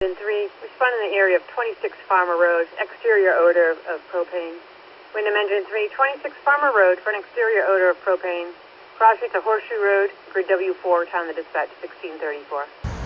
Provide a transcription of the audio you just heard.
And 3, respond in the area of 26 Farmer Road, exterior odor of propane. Windham Engine 3, 26 Farmer Road for an exterior odor of propane. Cross street to Horseshoe Road, grid W4, time the dispatch 1634.